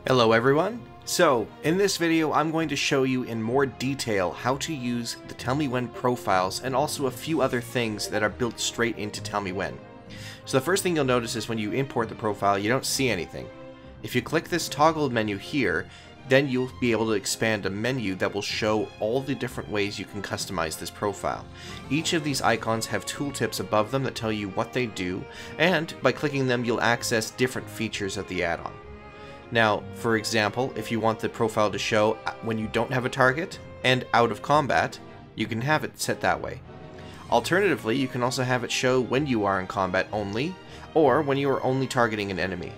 Hello everyone! So, in this video I'm going to show you in more detail how to use the Tell Me When profiles and also a few other things that are built straight into Tell Me When. So the first thing you'll notice is when you import the profile you don't see anything. If you click this toggle menu here, then you'll be able to expand a menu that will show all the different ways you can customize this profile. Each of these icons have tooltips above them that tell you what they do, and by clicking them you'll access different features of the add-on. Now, for example, if you want the profile to show when you don't have a target and out of combat, you can have it set that way. Alternatively, you can also have it show when you are in combat only, or when you are only targeting an enemy.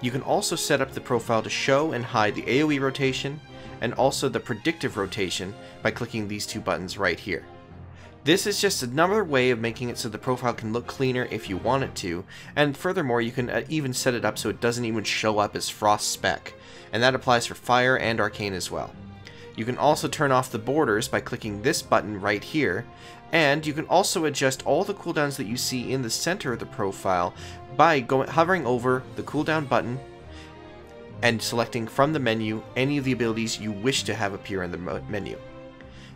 You can also set up the profile to show and hide the AoE rotation, and also the predictive rotation by clicking these two buttons right here. This is just another way of making it so the profile can look cleaner if you want it to, and furthermore you can even set it up so it doesn't even show up as Frost Spec, and that applies for Fire and Arcane as well. You can also turn off the borders by clicking this button right here, and you can also adjust all the cooldowns that you see in the center of the profile by hovering over the cooldown button and selecting from the menu any of the abilities you wish to have appear in the menu.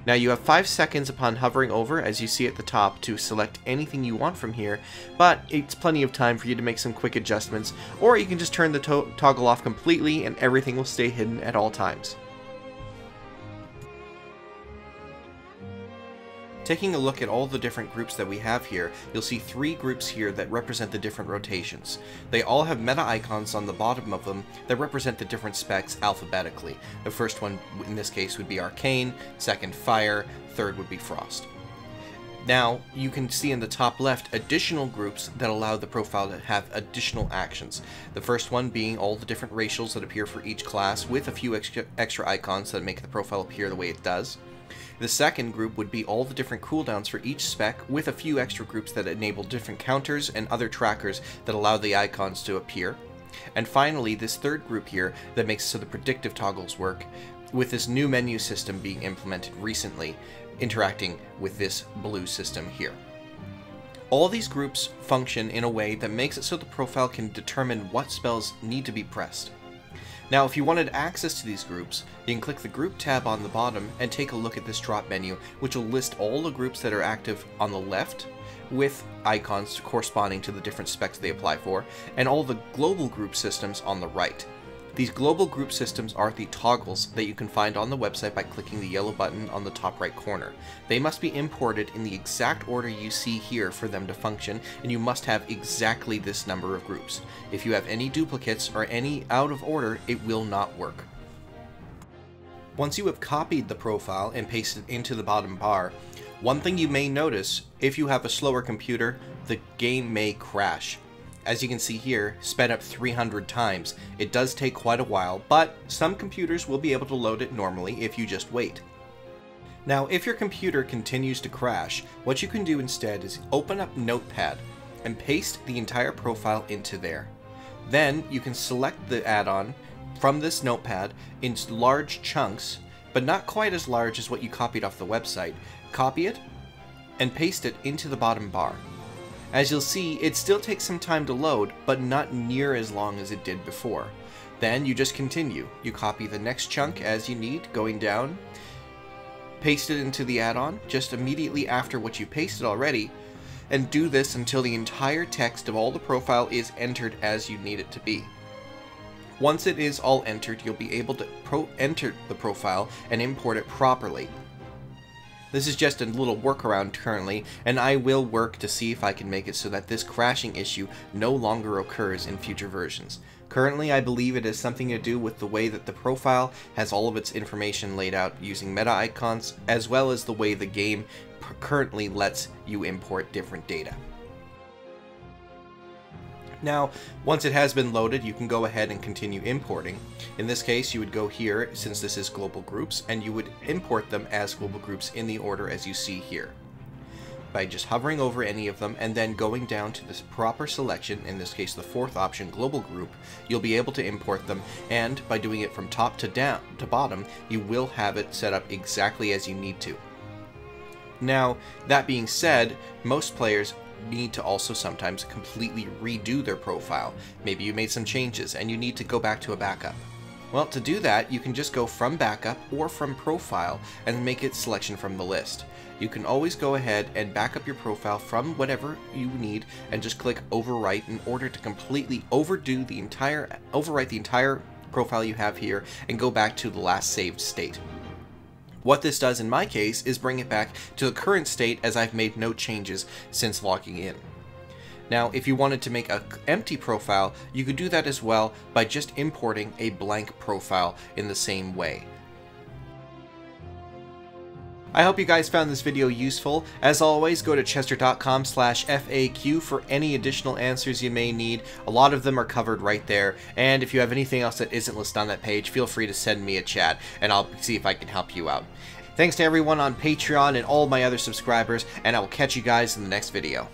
Now you have 5 seconds upon hovering over, as you see at the top, to select anything you want from here, but it's plenty of time for you to make some quick adjustments, or you can just turn the toggle off completely and everything will stay hidden at all times. Taking a look at all the different groups that we have here, you'll see 3 groups here that represent the different rotations. They all have meta icons on the bottom of them that represent the different specs alphabetically. The first one in this case would be Arcane, second Fire, third would be Frost. Now, you can see in the top left additional groups that allow the profile to have additional actions. The first one being all the different racials that appear for each class with a few extra icons that make the profile appear the way it does. The second group would be all the different cooldowns for each spec with a few extra groups that enable different counters and other trackers that allow the icons to appear. And finally, this third group here that makes so the predictive toggles work, with this new menu system being implemented recently, interacting with this blue system here. All these groups function in a way that makes it so the profile can determine what spells need to be pressed. Now, if you wanted access to these groups, you can click the Group tab on the bottom and take a look at this drop menu, which will list all the groups that are active on the left, with icons corresponding to the different specs they apply for, and all the global group systems on the right. These global group systems are the toggles that you can find on the website by clicking the yellow button on the top right corner. They must be imported in the exact order you see here for them to function, and you must have exactly this number of groups. If you have any duplicates or any out of order, it will not work. Once you have copied the profile and pasted it into the bottom bar, one thing you may notice, if you have a slower computer, the game may crash. As you can see here, sped up 300 times. It does take quite a while, but some computers will be able to load it normally if you just wait. Now, if your computer continues to crash, what you can do instead is open up Notepad and paste the entire profile into there. Then you can select the add-on from this notepad in large chunks, but not quite as large as what you copied off the website. Copy it and paste it into the bottom bar. As you'll see, it still takes some time to load, but not near as long as it did before. Then you just continue. You copy the next chunk as you need, going down, paste it into the add-on just immediately after what you pasted already, and do this until the entire text of all the profile is entered as you need it to be. Once it is all entered, you'll be able to enter the profile and import it properly. This is just a little workaround currently, and I will work to see if I can make it so that this crashing issue no longer occurs in future versions. Currently, I believe it has something to do with the way that the profile has all of its information laid out using meta icons, as well as the way the game currently lets you import different data. Now, once it has been loaded, you can go ahead and continue importing. In this case, you would go here, since this is global groups, and you would import them as global groups in the order as you see here. By just hovering over any of them and then going down to this proper selection, in this case the fourth option, global group, you'll be able to import them, and by doing it from top to bottom, you will have it set up exactly as you need to. Now, that being said, most players need to also sometimes completely redo their profile. Maybe you made some changes and you need to go back to a backup. Well, to do that, you can just go from backup or from profile and make it selection from the list. You can always go ahead and back up your profile from whatever you need and just click overwrite in order to completely overwrite the entire profile you have here and go back to the last saved state. What this does in my case is bring it back to the current state, as I've made no changes since logging in. Now, if you wanted to make an empty profile, you could do that as well by just importing a blank profile in the same way. I hope you guys found this video useful. As always, go to chesder.com/FAQ for any additional answers you may need. A lot of them are covered right there, and if you have anything else that isn't listed on that page, feel free to send me a chat, and I'll see if I can help you out. Thanks to everyone on Patreon and all my other subscribers, and I will catch you guys in the next video.